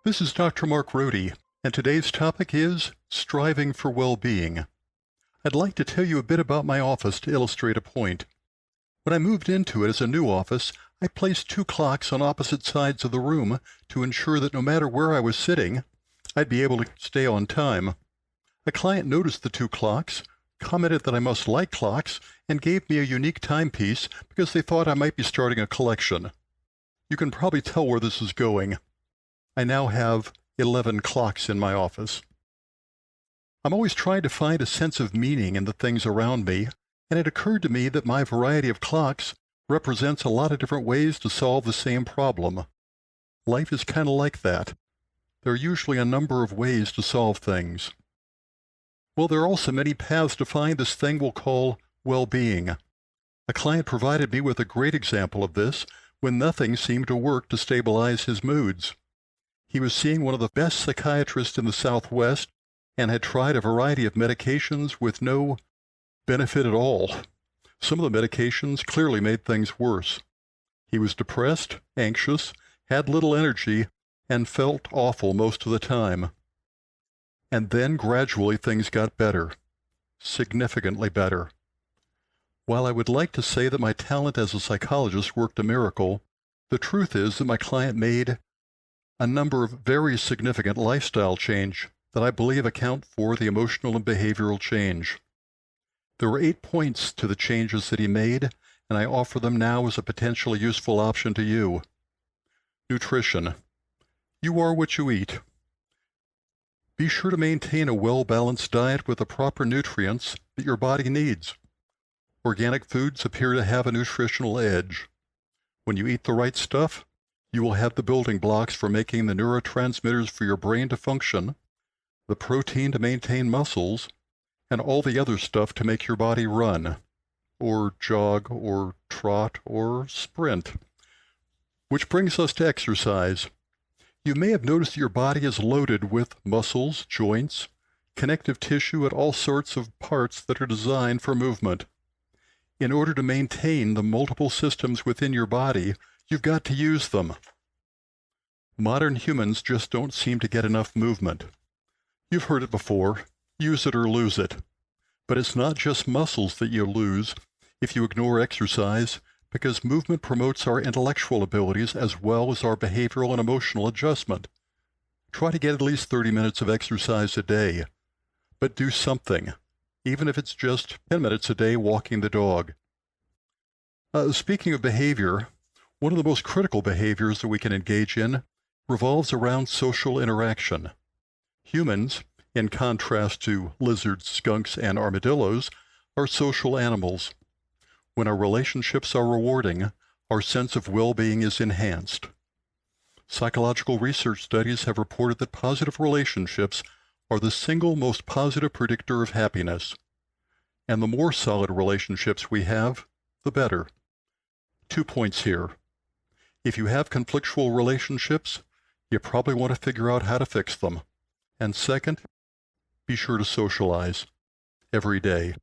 This is Dr. Mark Rohde, and today's topic is striving for well-being. I'd like to tell you a bit about my office to illustrate a point. When I moved into it as a new office, I placed 2 clocks on opposite sides of the room to ensure that no matter where I was sitting, I'd be able to stay on time. A client noticed the 2 clocks, commented that I must like clocks, and gave me a unique timepiece because they thought I might be starting a collection. You can probably tell where this is going. I now have 11 clocks in my office. I'm always trying to find a sense of meaning in the things around me, and it occurred to me that my variety of clocks represents a lot of different ways to solve the same problem. Life is kind of like that. There are usually a number of ways to solve things. Well, there are also many paths to find this thing we'll call well-being. A client provided me with a great example of this when nothing seemed to work to stabilize his moods. He was seeing one of the best psychiatrists in the Southwest and had tried a variety of medications with no benefit at all. Some of the medications clearly made things worse. He was depressed, anxious, had little energy, and felt awful most of the time. And then gradually things got better, significantly better. While I would like to say that my talent as a psychologist worked a miracle, the truth is that my client made a number of very significant lifestyle change that I believe account for the emotional and behavioral change. There were 8 points to the changes that he made, and I offer them now as a potentially useful option to you. Nutrition. You are what you eat. Be sure to maintain a well-balanced diet with the proper nutrients that your body needs. Organic foods appear to have a nutritional edge. When you eat the right stuff, you will have the building blocks for making the neurotransmitters for your brain to function, the protein to maintain muscles, and all the other stuff to make your body run, or jog, or trot, or sprint. Which brings us to exercise. You may have noticed that your body is loaded with muscles, joints, connective tissue, and all sorts of parts that are designed for movement. In order to maintain the multiple systems within your body, you've got to use them. Modern humans just don't seem to get enough movement. You've heard it before, use it or lose it. But it's not just muscles that you lose if you ignore exercise, because movement promotes our intellectual abilities as well as our behavioral and emotional adjustment. Try to get at least 30 minutes of exercise a day, but do something, even if it's just 10 minutes a day walking the dog. Speaking of behavior, one of the most critical behaviors that we can engage in revolves around social interaction. Humans, in contrast to lizards, skunks, and armadillos, are social animals. When our relationships are rewarding, our sense of well-being is enhanced. Psychological research studies have reported that positive relationships are the single most positive predictor of happiness. And the more solid relationships we have, the better. 2 points here. If you have conflictual relationships, you probably want to figure out how to fix them. And second, be sure to socialize every day.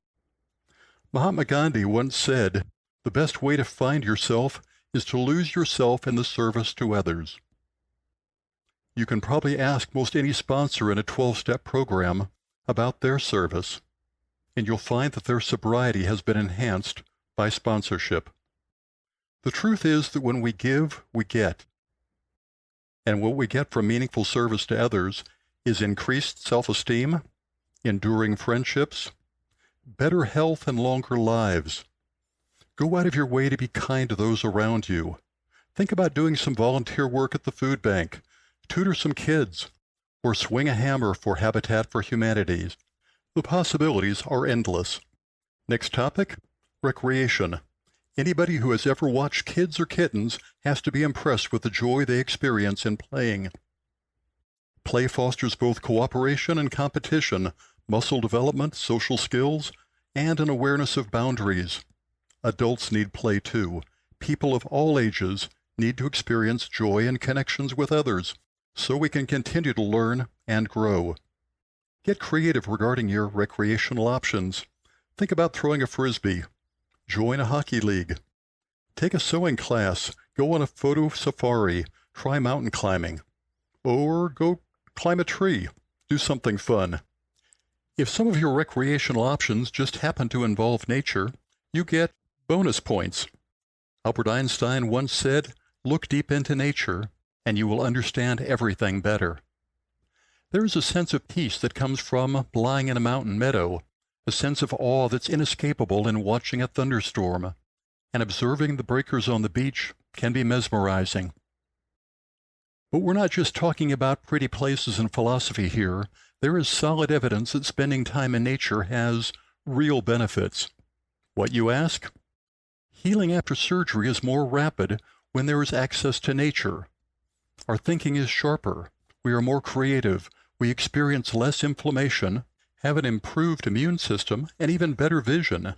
Mahatma Gandhi once said, "The best way to find yourself is to lose yourself in the service to others." You can probably ask most any sponsor in a 12-step program about their service, and you'll find that their sobriety has been enhanced by sponsorship. The truth is that when we give, we get. And what we get from meaningful service to others is increased self-esteem, enduring friendships, better health, and longer lives. Go out of your way to be kind to those around you. Think about doing some volunteer work at the food bank, tutor some kids, or swing a hammer for Habitat for Humanity. The possibilities are endless. Next topic, recreation. Anybody who has ever watched kids or kittens has to be impressed with the joy they experience in playing. Play fosters both cooperation and competition, muscle development, social skills, and an awareness of boundaries. Adults need play too. People of all ages need to experience joy and connections with others, so we can continue to learn and grow. Get creative regarding your recreational options. Think about throwing a frisbee. Join a hockey league. Take a sewing class. Go on a photo safari. Try mountain climbing. or go climb a tree, do something fun. If some of your recreational options just happen to involve nature, you get bonus points. Albert Einstein once said, "Look deep into nature, and you will understand everything better." There is a sense of peace that comes from lying in a mountain meadow, a sense of awe that's inescapable in watching a thunderstorm, and observing the breakers on the beach can be mesmerizing. But we're not just talking about pretty places and philosophy here. There is solid evidence that spending time in nature has real benefits. What, you ask? Healing after surgery is more rapid when there is access to nature. Our thinking is sharper. We are more creative. We experience less inflammation, have an improved immune system, and even better vision.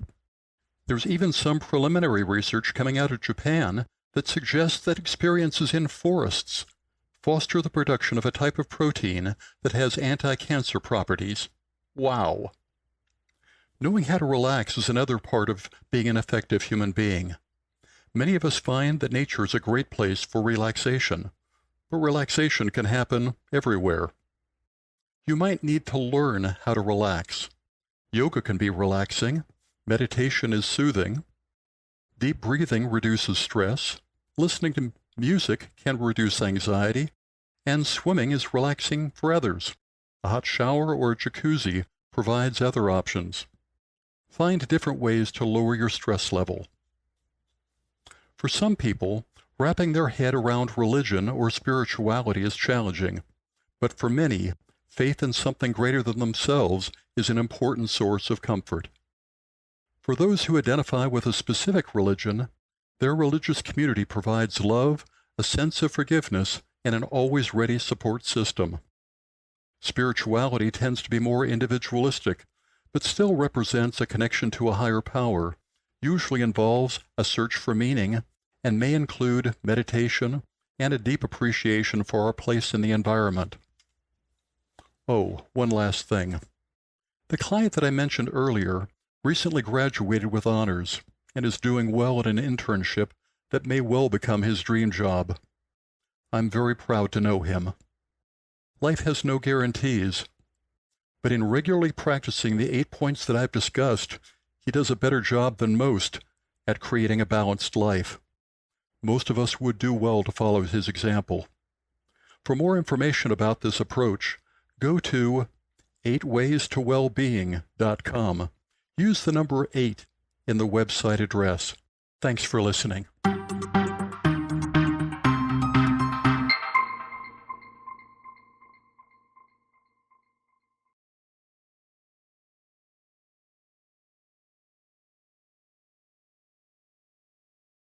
There's even some preliminary research coming out of Japan that suggests that experiences in forests foster the production of a type of protein that has anti-cancer properties. Wow! Knowing how to relax is another part of being an effective human being. Many of us find that nature is a great place for relaxation, but relaxation can happen everywhere. You might need to learn how to relax. Yoga can be relaxing. Meditation is soothing. Deep breathing reduces stress. Listening to music can reduce anxiety. And swimming is relaxing for others. A hot shower or a jacuzzi provides other options. Find different ways to lower your stress level. For some people, wrapping their head around religion or spirituality is challenging, but for many, faith in something greater than themselves is an important source of comfort. For those who identify with a specific religion, their religious community provides love, a sense of forgiveness, and an always-ready support system. Spirituality tends to be more individualistic, but still represents a connection to a higher power, usually involves a search for meaning, and may include meditation and a deep appreciation for our place in the environment. Oh, one last thing. The client that I mentioned earlier recently graduated with honors and is doing well at an internship that may well become his dream job. I'm very proud to know him. Life has no guarantees, but in regularly practicing the 8 points that I've discussed, he does a better job than most at creating a balanced life. Most of us would do well to follow his example. For more information about this approach, go to 8waystowellbeing.com. Use the number 8 in the website address. Thanks for listening.